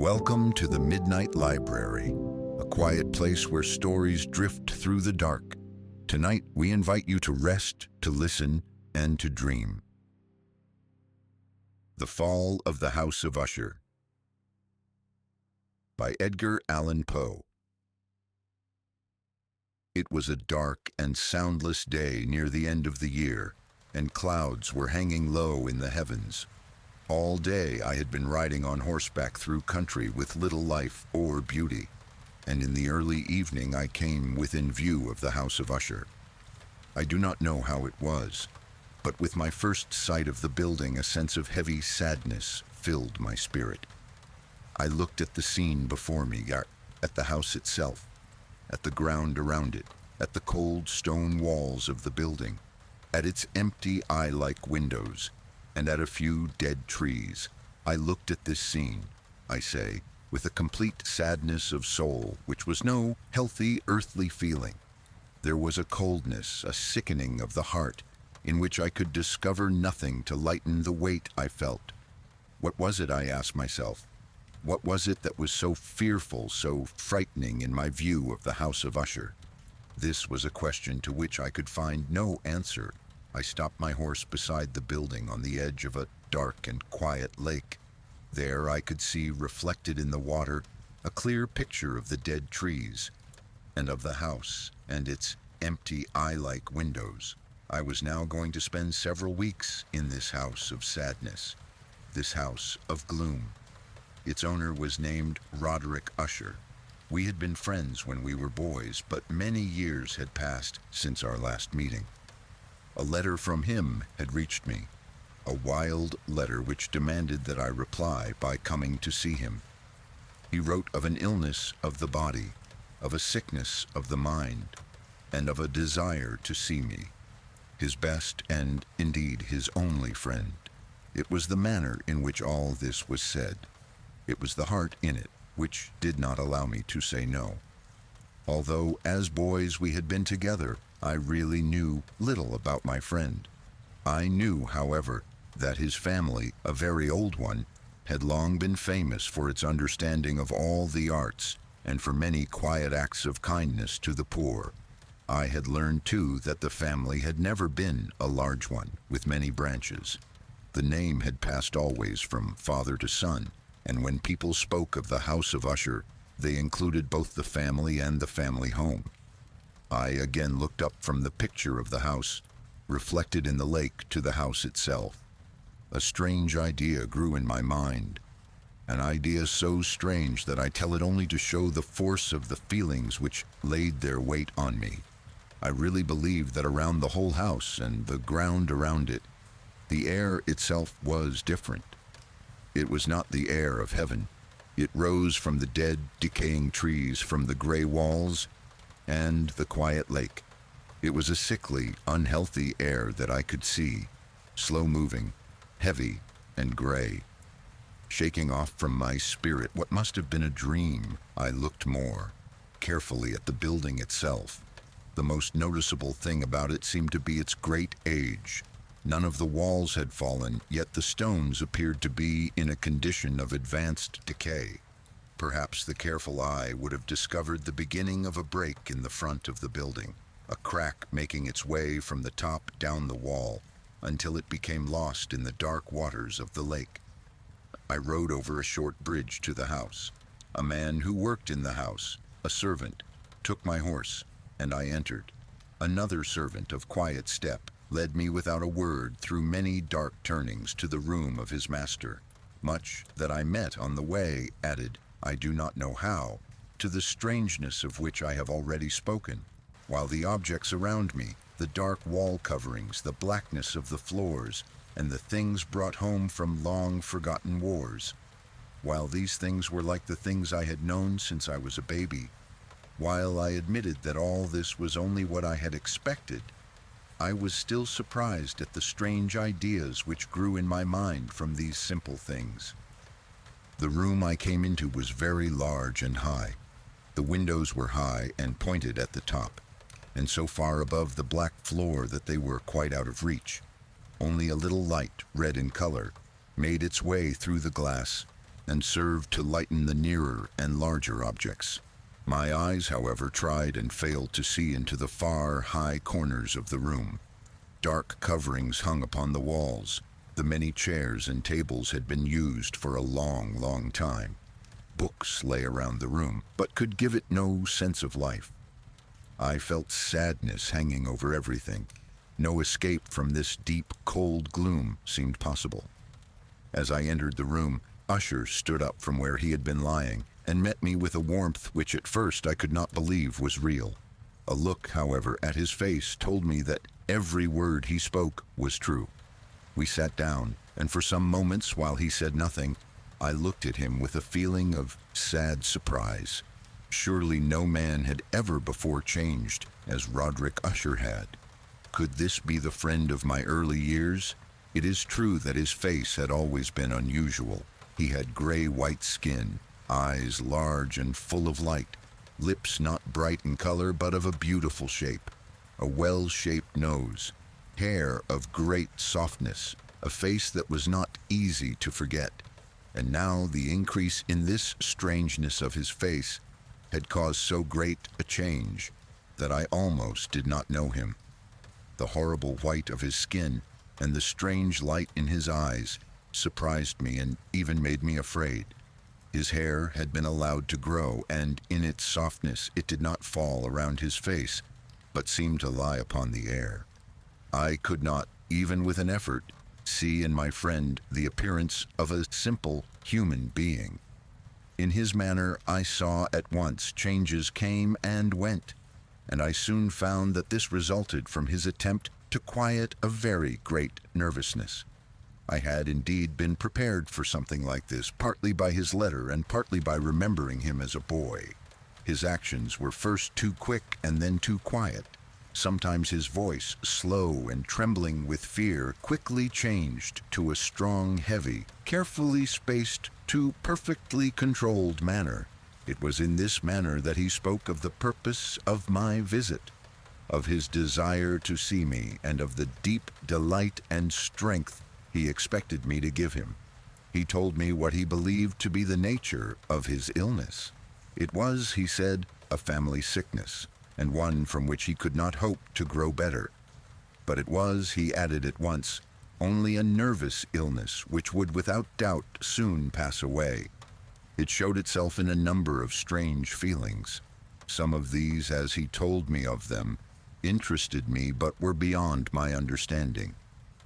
Welcome to the Midnight Library, a quiet place where stories drift through the dark. Tonight, we invite you to rest, to listen, and to dream. The Fall of the House of Usher by Edgar Allan Poe. It was a dark and soundless day near the end of the year, and clouds were hanging low in the heavens. All day I had been riding on horseback through country with little life or beauty, and in the early evening I came within view of the House of Usher. I do not know how it was, but with my first sight of the building a sense of heavy sadness filled my spirit. I looked at the scene before me, at the house itself, at the ground around it, at the cold stone walls of the building, at its empty eye-like windows, and at a few dead trees. I looked at this scene, I say, with a complete sadness of soul, which was no healthy earthly feeling. There was a coldness, a sickening of the heart, in which I could discover nothing to lighten the weight I felt. What was it, I asked myself? What was it that was so fearful, so frightening in my view of the House of Usher? This was a question to which I could find no answer. I stopped my horse beside the building on the edge of a dark and quiet lake. There I could see reflected in the water a clear picture of the dead trees and of the house and its empty eye-like windows. I was now going to spend several weeks in this house of sadness, this house of gloom. Its owner was named Roderick Usher. We had been friends when we were boys, but many years had passed since our last meeting. A letter from him had reached me, a wild letter which demanded that I reply by coming to see him. He wrote of an illness of the body, of a sickness of the mind, and of a desire to see me, his best and, indeed, his only friend. It was the manner in which all this was said. It was the heart in it which did not allow me to say no. Although, as boys, we had been together, I really knew little about my friend. I knew, however, that his family, a very old one, had long been famous for its understanding of all the arts and for many quiet acts of kindness to the poor. I had learned, too, that the family had never been a large one, with many branches. The name had passed always from father to son, and when people spoke of the House of Usher, they included both the family and the family home. I again looked up from the picture of the house, reflected in the lake, to the house itself. A strange idea grew in my mind, an idea so strange that I tell it only to show the force of the feelings which laid their weight on me. I really believed that around the whole house and the ground around it, the air itself was different. It was not the air of heaven. It rose from the dead, decaying trees, from the gray walls, and the quiet lake. It was a sickly, unhealthy air that I could see, slow-moving, heavy and gray. Shaking off from my spirit what must have been a dream, I looked more carefully at the building itself. The most noticeable thing about it seemed to be its great age. None of the walls had fallen, yet the stones appeared to be in a condition of advanced decay. Perhaps the careful eye would have discovered the beginning of a break in the front of the building, a crack making its way from the top down the wall until it became lost in the dark waters of the lake. I rode over a short bridge to the house. A man who worked in the house, a servant, took my horse, and I entered. Another servant of quiet step led me without a word through many dark turnings to the room of his master. Much that I met on the way added, I do not know how, to the strangeness of which I have already spoken, while the objects around me, the dark wall coverings, the blackness of the floors, and the things brought home from long-forgotten wars, while these things were like the things I had known since I was a baby, while I admitted that all this was only what I had expected, I was still surprised at the strange ideas which grew in my mind from these simple things. The room I came into was very large and high. The windows were high and pointed at the top, and so far above the black floor that they were quite out of reach. Only a little light, red in color, made its way through the glass and served to lighten the nearer and larger objects. My eyes, however, tried and failed to see into the far, high corners of the room. Dark coverings hung upon the walls. The many chairs and tables had been used for a long, long time. Books lay around the room, but could give it no sense of life. I felt sadness hanging over everything. No escape from this deep, cold gloom seemed possible. As I entered the room, Usher stood up from where he had been lying and met me with a warmth which at first I could not believe was real. A look, however, at his face told me that every word he spoke was true. We sat down, and for some moments while he said nothing, I looked at him with a feeling of sad surprise. Surely no man had ever before changed as Roderick Usher had. Could this be the friend of my early years? It is true that his face had always been unusual. He had gray-white skin, eyes large and full of light, lips not bright in color but of a beautiful shape, a well-shaped nose, hair of great softness, a face that was not easy to forget. And now the increase in this strangeness of his face had caused so great a change that I almost did not know him. The horrible white of his skin and the strange light in his eyes surprised me and even made me afraid. His hair had been allowed to grow, and in its softness it did not fall around his face, but seemed to lie upon the air. I could not, even with an effort, see in my friend the appearance of a simple human being. In his manner I saw at once changes came and went, and I soon found that this resulted from his attempt to quiet a very great nervousness. I had indeed been prepared for something like this, partly by his letter and partly by remembering him as a boy. His actions were first too quick and then too quiet. Sometimes his voice, slow and trembling with fear, quickly changed to a strong, heavy, carefully spaced to perfectly controlled manner. It was in this manner that he spoke of the purpose of my visit, of his desire to see me, and of the deep delight and strength he expected me to give him. He told me what he believed to be the nature of his illness. It was, he said, a family sickness, and one from which he could not hope to grow better. But it was, he added at once, only a nervous illness which would without doubt soon pass away. It showed itself in a number of strange feelings. Some of these, as he told me of them, interested me but were beyond my understanding.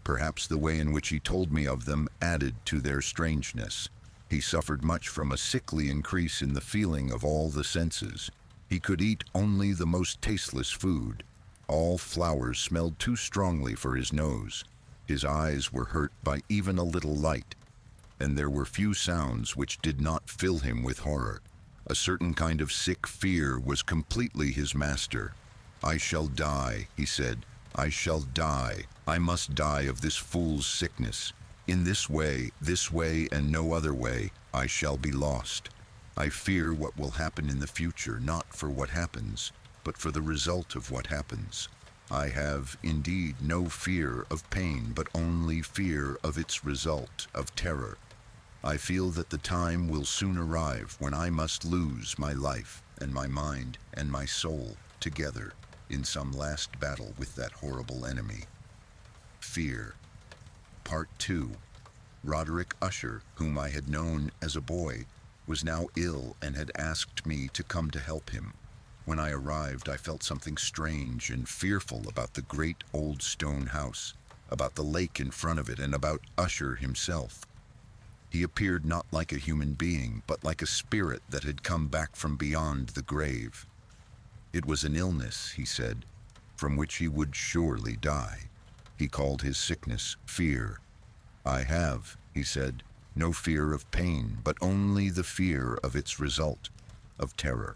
Perhaps the way in which he told me of them added to their strangeness. He suffered much from a sickly increase in the feeling of all the senses. He could eat only the most tasteless food. All flowers smelled too strongly for his nose. His eyes were hurt by even a little light, and there were few sounds which did not fill him with horror. A certain kind of sick fear was completely his master. "I shall die," he said. "I shall die. I must die of this fool's sickness. In this way, and no other way, I shall be lost. I fear what will happen in the future, not for what happens, but for the result of what happens. I have, indeed, no fear of pain, but only fear of its result, of terror. I feel that the time will soon arrive when I must lose my life and my mind and my soul together in some last battle with that horrible enemy." Fear. Part 2. Roderick Usher, whom I had known as a boy, was now ill and had asked me to come to help him. When I arrived, I felt something strange and fearful about the great old stone house, about the lake in front of it, and about Usher himself. He appeared not like a human being, but like a spirit that had come back from beyond the grave. It was an illness, he said, from which he would surely die. He called his sickness fear. "I have," he said, "no fear of pain, but only the fear of its result, of terror.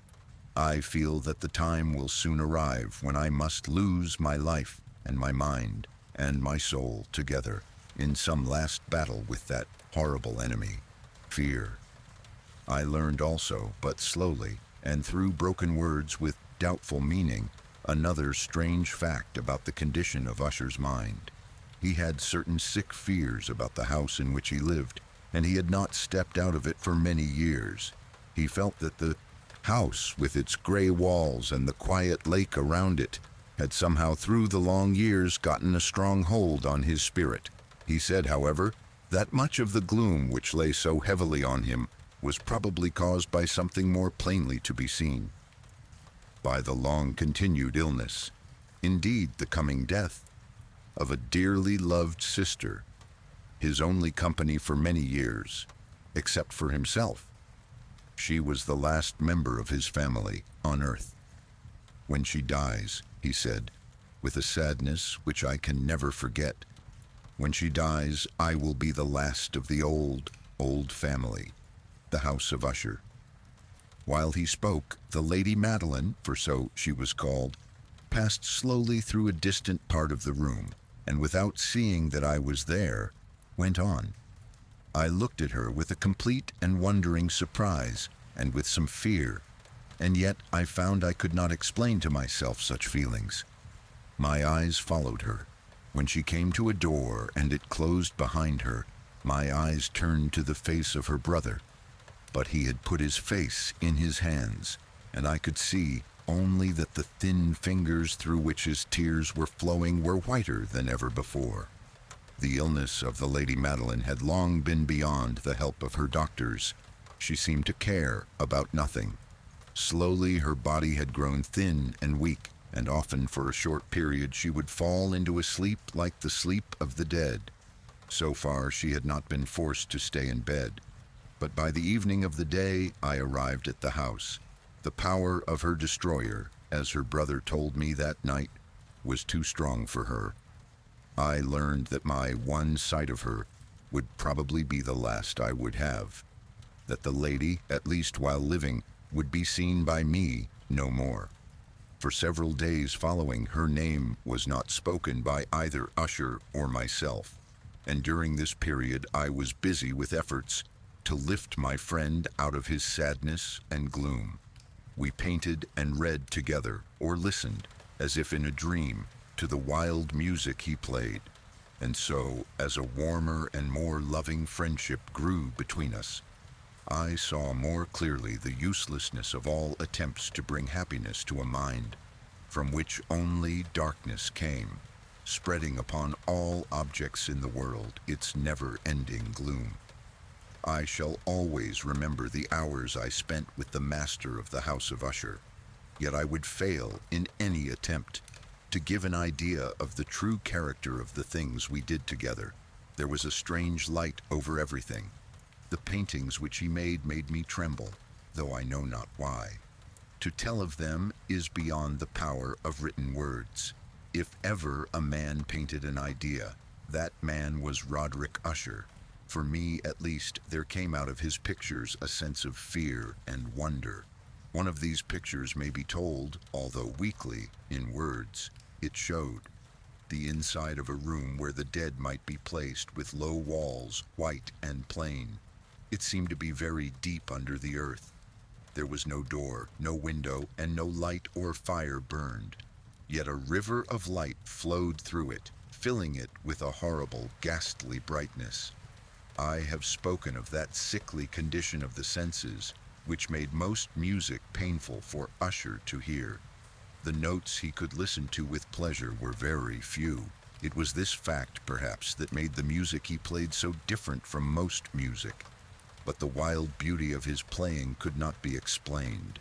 I feel that the time will soon arrive when I must lose my life and my mind and my soul together in some last battle with that horrible enemy, fear." I learned also, but slowly, and through broken words with doubtful meaning, another strange fact about the condition of Usher's mind. He had certain sick fears about the house in which he lived. and he had not stepped out of it for many years. He felt that the house, with its gray walls and the quiet lake around it, had somehow through the long years gotten a strong hold on his spirit. He said, however, that much of the gloom which lay so heavily on him was probably caused by something more plainly to be seen, by the long-continued illness, indeed the coming death, of a dearly loved sister, his only company for many years, except for himself. She was the last member of his family on earth. When she dies, he said, with a sadness which I can never forget, when she dies, I will be the last of the old family, the House of Usher. While he spoke, the Lady Madeline, for so she was called, passed slowly through a distant part of the room, and without seeing that I was there, went on. I looked at her with a complete and wondering surprise, and with some fear, and yet I found I could not explain to myself such feelings. My eyes followed her. When she came to a door and it closed behind her, my eyes turned to the face of her brother. But he had put his face in his hands, and I could see only that the thin fingers through which his tears were flowing were whiter than ever before. The illness of the Lady Madeline had long been beyond the help of her doctors. She seemed to care about nothing. Slowly her body had grown thin and weak, and often for a short period she would fall into a sleep like the sleep of the dead. So far she had not been forced to stay in bed. But by the evening of the day I arrived at the house. The power of her destroyer, as her brother told me that night, was too strong for her. I learned that my one sight of her would probably be the last I would have, that the lady, at least while living, would be seen by me no more. For several days following, her name was not spoken by either Usher or myself, and during this period I was busy with efforts to lift my friend out of his sadness and gloom. We painted and read together, or listened, as if in a dream, to the wild music he played. And so, as a warmer and more loving friendship grew between us, I saw more clearly the uselessness of all attempts to bring happiness to a mind from which only darkness came, spreading upon all objects in the world its never-ending gloom. I shall always remember the hours I spent with the master of the House of Usher, yet I would fail in any attempt to give an idea of the true character of the things we did together. There was a strange light over everything. The paintings which he made me tremble, though I know not why. To tell of them is beyond the power of written words. If ever a man painted an idea, that man was Roderick Usher. For me, at least, there came out of his pictures a sense of fear and wonder. One of these pictures may be told, although weakly, in words. It showed the inside of a room where the dead might be placed, with low walls, white and plain. It seemed to be very deep under the earth. There was no door, no window, and no light or fire burned. Yet a river of light flowed through it, filling it with a horrible, ghastly brightness. I have spoken of that sickly condition of the senses, which made most music painful for Usher to hear. The notes he could listen to with pleasure were very few. It was this fact, perhaps, that made the music he played so different from most music. But the wild beauty of his playing could not be explained.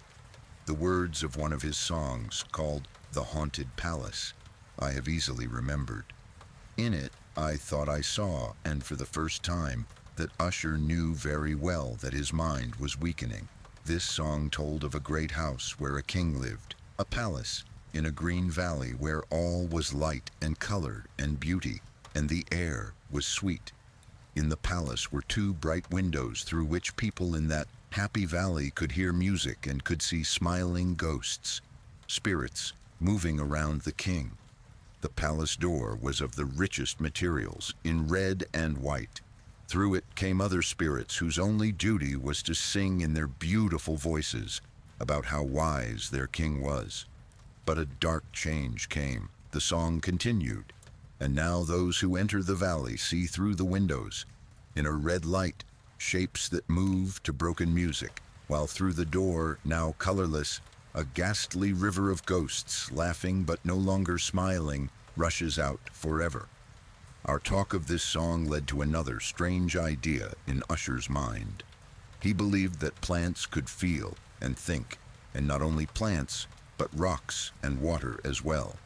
The words of one of his songs, called "The Haunted Palace," I have easily remembered. In it, I thought I saw, and for the first time, that Usher knew very well that his mind was weakening. This song told of a great house where a king lived, a palace in a green valley where all was light and color and beauty, and the air was sweet. In the palace were 2 bright windows through which people in that happy valley could hear music and could see smiling ghosts, spirits, moving around the king. The palace door was of the richest materials, in red and white. Through it came other spirits whose only duty was to sing in their beautiful voices about how wise their king was. But a dark change came. The song continued, and now those who enter the valley see through the windows. In a red light, shapes that move to broken music, while through the door, now colorless, a ghastly river of ghosts, laughing but no longer smiling, rushes out forever. Our talk of this song led to another strange idea in Usher's mind. He believed that plants could feel and think, and not only plants, but rocks and water as well.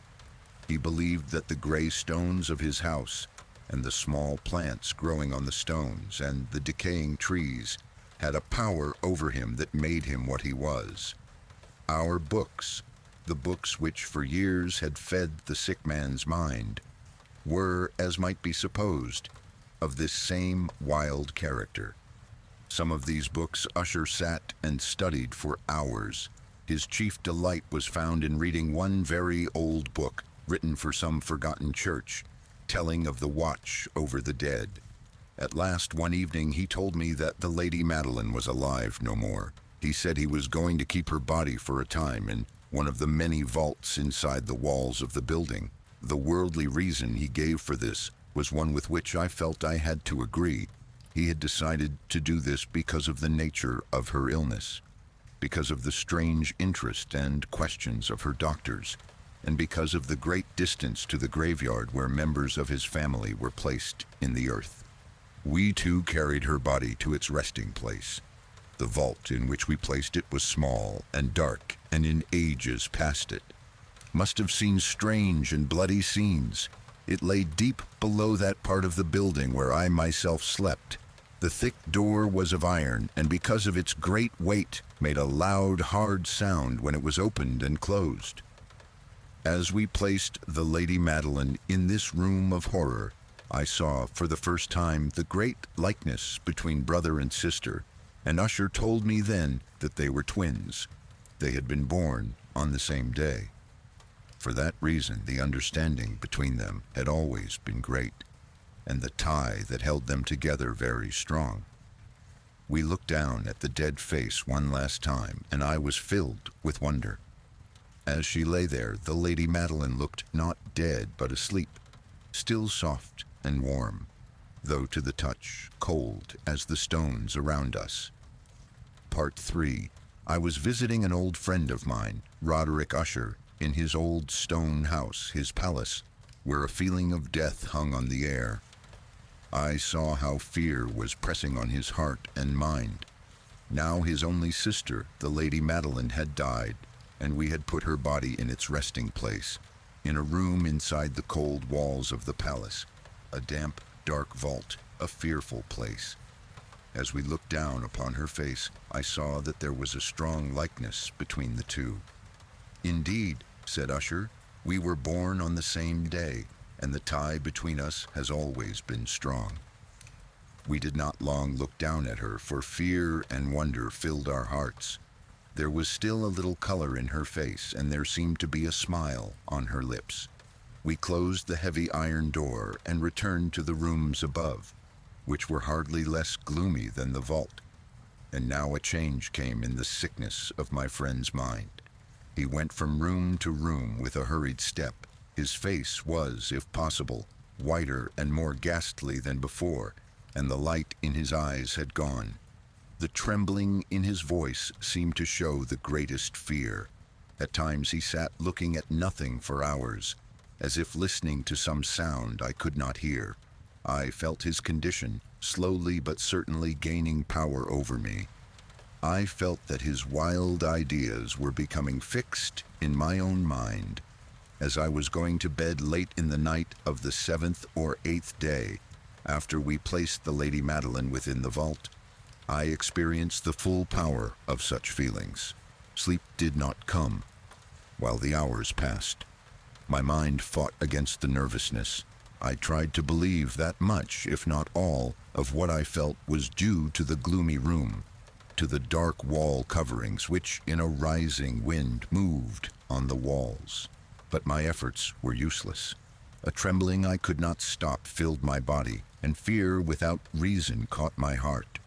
He believed that the gray stones of his house, and the small plants growing on the stones, and the decaying trees, had a power over him that made him what he was. Our books, the books which for years had fed the sick man's mind, were, as might be supposed, of this same wild character. Some of these books Usher sat and studied for hours. His chief delight was found in reading one very old book, written for some forgotten church, telling of the watch over the dead. At last, one evening, he told me that the Lady Madeline was alive no more. He said he was going to keep her body for a time in one of the many vaults inside the walls of the building. The worldly reason he gave for this was one with which I felt I had to agree. He had decided to do this because of the nature of her illness, because of the strange interest and questions of her doctors, and because of the great distance to the graveyard where members of his family were placed in the earth. We too carried her body to its resting place. The vault in which we placed it was small and dark, and in ages past it must have seen strange and bloody scenes. It lay deep below that part of the building where I myself slept. The thick door was of iron, and because of its great weight, made a loud, hard sound when it was opened and closed. As we placed the Lady Madeline in this room of horror, I saw for the first time the great likeness between brother and sister, and Usher told me then that they were twins. They had been born on the same day. For that reason, the understanding between them had always been great, and the tie that held them together very strong. We looked down at the dead face one last time, and I was filled with wonder. As she lay there, the Lady Madeline looked not dead, but asleep, still soft and warm, though to the touch cold as the stones around us. Part 3. I was visiting an old friend of mine, Roderick Usher, in his old stone house, his palace, where a feeling of death hung on the air. I saw how fear was pressing on his heart and mind. Now his only sister, the Lady Madeline, had died, and we had put her body in its resting place, in a room inside the cold walls of the palace, a damp, dark vault, a fearful place. As we looked down upon her face, I saw that there was a strong likeness between the two. Indeed, said Usher, we were born on the same day, and the tie between us has always been strong. We did not long look down at her, for fear and wonder filled our hearts. There was still a little color in her face, and there seemed to be a smile on her lips. We closed the heavy iron door and returned to the rooms above, which were hardly less gloomy than the vault. And now a change came in the sickness of my friend's mind. He went from room to room with a hurried step. His face was, if possible, whiter and more ghastly than before, and the light in his eyes had gone. The trembling in his voice seemed to show the greatest fear. At times he sat looking at nothing for hours, as if listening to some sound I could not hear. I felt his condition, slowly but certainly gaining power over me. I felt that his wild ideas were becoming fixed in my own mind. As I was going to bed late in the night of the 7th or 8th day, after we placed the Lady Madeline within the vault, I experienced the full power of such feelings. Sleep did not come. While the hours passed, my mind fought against the nervousness. I tried to believe that much, if not all, of what I felt was due to the gloomy room, to the dark wall coverings which, in a rising wind, moved on the walls. But my efforts were useless. A trembling I could not stop filled my body, and fear without reason caught my heart.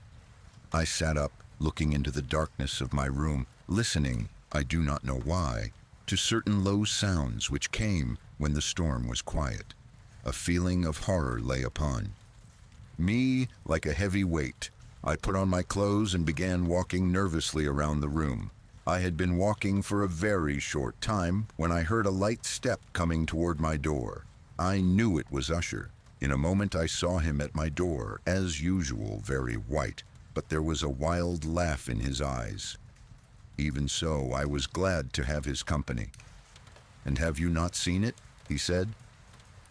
I sat up, looking into the darkness of my room, listening, I do not know why, to certain low sounds which came when the storm was quiet. A feeling of horror lay upon me like a heavy weight. I put on my clothes and began walking nervously around the room. I had been walking for a very short time when I heard a light step coming toward my door. I knew it was Usher. In a moment I saw him at my door, as usual, very white, but there was a wild laugh in his eyes. Even so, I was glad to have his company. "And have you not seen it?" he said.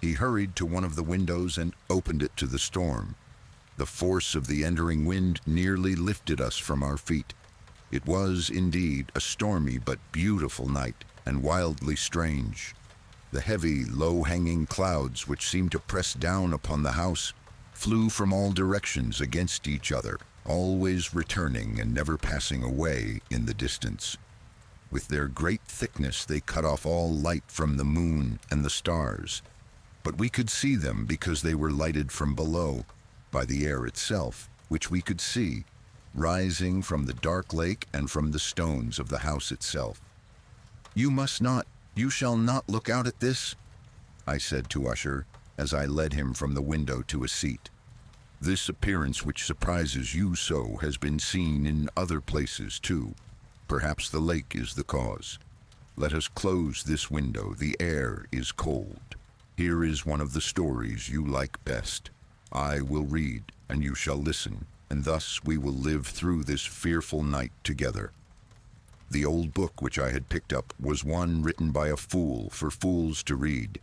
He hurried to one of the windows and opened it to the storm. The force of the entering wind nearly lifted us from our feet. It was, indeed, a stormy but beautiful night, and wildly strange. The heavy, low-hanging clouds which seemed to press down upon the house flew from all directions against each other, always returning and never passing away in the distance. With their great thickness they cut off all light from the moon and the stars, but we could see them because they were lighted from below, by the air itself, which we could see, rising from the dark lake and from the stones of the house itself. You shall not look out at this," I said to Usher, as I led him from the window to a seat. "This appearance which surprises you so has been seen in other places too. Perhaps the lake is the cause. Let us close this window, the air is cold. Here is one of the stories you like best. I will read, and you shall listen, and thus we will live through this fearful night together." The old book which I had picked up was one written by a fool for fools to read,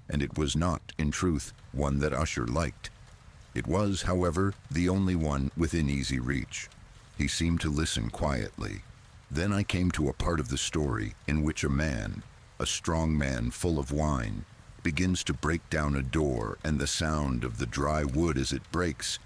and it was not, in truth, one that Usher liked. It was, however, the only one within easy reach. He seemed to listen quietly. Then I came to a part of the story in which a man, a strong man full of wine, begins to break down a door, and the sound of the dry wood as it breaks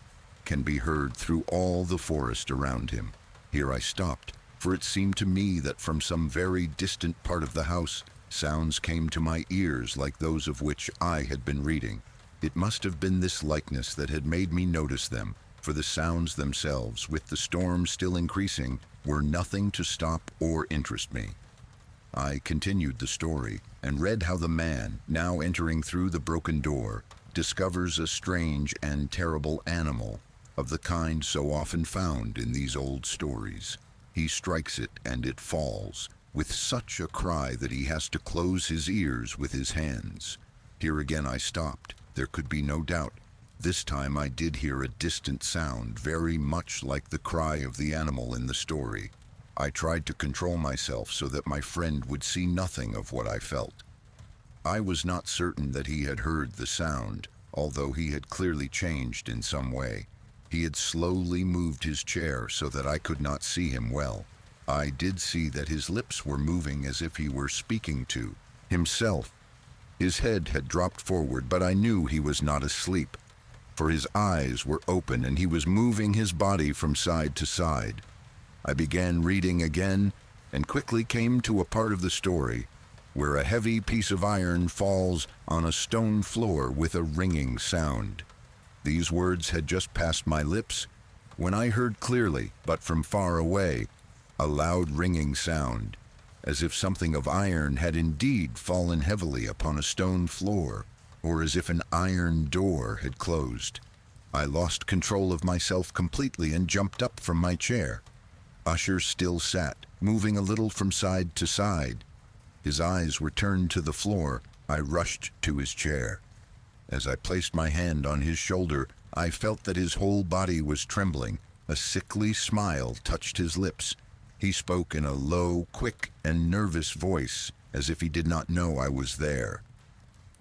can be heard through all the forest around him. Here I stopped, for it seemed to me that from some very distant part of the house sounds came to my ears like those of which I had been reading. It must have been this likeness that had made me notice them, for the sounds themselves, with the storm still increasing, were nothing to stop or interest me. I continued the story, and read how the man, now entering through the broken door, discovers a strange and terrible animal, of the kind so often found in these old stories. He strikes it, and it falls, with such a cry that he has to close his ears with his hands. Here again I stopped. There could be no doubt. This time I did hear a distant sound, very much like the cry of the animal in the story. I tried to control myself so that my friend would see nothing of what I felt. I was not certain that he had heard the sound, although he had clearly changed in some way. He had slowly moved his chair so that I could not see him well. I did see that his lips were moving as if he were speaking to himself. His head had dropped forward, but I knew he was not asleep, for his eyes were open and he was moving his body from side to side. I began reading again and quickly came to a part of the story where a heavy piece of iron falls on a stone floor with a ringing sound. These words had just passed my lips when I heard clearly, but from far away, a loud ringing sound, as if something of iron had indeed fallen heavily upon a stone floor, or as if an iron door had closed. I lost control of myself completely and jumped up from my chair. Usher still sat, moving a little from side to side. His eyes were turned to the floor. I rushed to his chair. As I placed my hand on his shoulder, I felt that his whole body was trembling. A sickly smile touched his lips. He spoke in a low, quick, and nervous voice, as if he did not know I was there.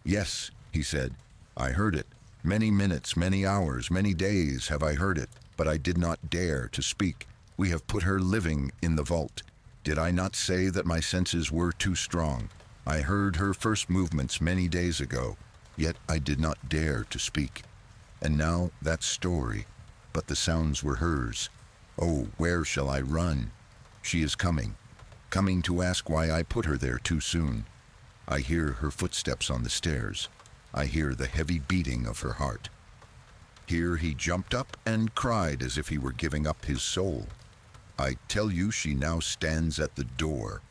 "Yes," he said, "I heard it. Many minutes, many hours, many days have I heard it, but I did not dare to speak. We have put her living in the vault. Did I not say that my senses were too strong? I heard her first movements many days ago, yet I did not dare to speak. And now that story, but the sounds were hers. Oh, where shall I run? She is coming to ask why I put her there too soon. I hear her footsteps on the stairs. I hear the heavy beating of her heart." Here he jumped up and cried as if he were giving up his soul. "I tell you, she now stands at the door."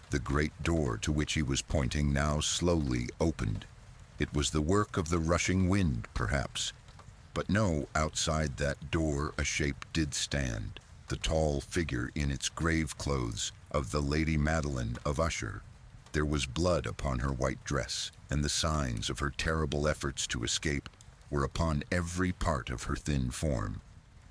The great door to which he was pointing now slowly opened. It was the work of the rushing wind, perhaps, But no, outside that door a shape did stand, the tall figure in its grave clothes of the Lady Madeline of Usher. There was blood upon her white dress, and the signs of her terrible efforts to escape were upon every part of her thin form.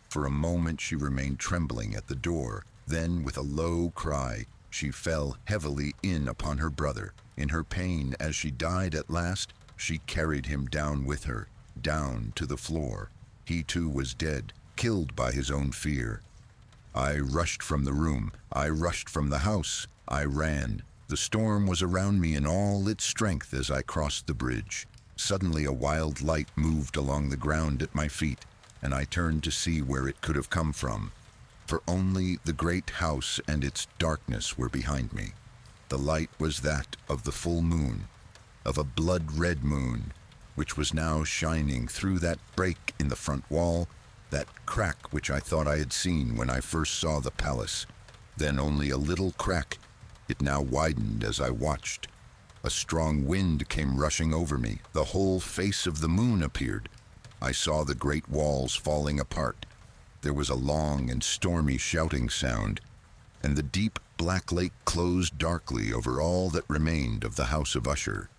For a moment she remained trembling at the door, then with a low cry she fell heavily in upon her brother. In her pain, as she died at last, she carried him down with her, down to the floor. He too was dead, killed by his own fear. I rushed from the room, I rushed from the house, I ran. The storm was around me in all its strength as I crossed the bridge. Suddenly a wild light moved along the ground at my feet, and I turned to see where it could have come from. For only the great house and its darkness were behind me. The light was that of the full moon, of a blood-red moon, which was now shining through that break in the front wall, that crack which I thought I had seen when I first saw the palace. Then only a little crack. It now widened as I watched. A strong wind came rushing over me. The whole face of the moon appeared. I saw the great walls falling apart. There was a long and stormy shouting sound, and the deep black lake closed darkly over all that remained of the House of Usher.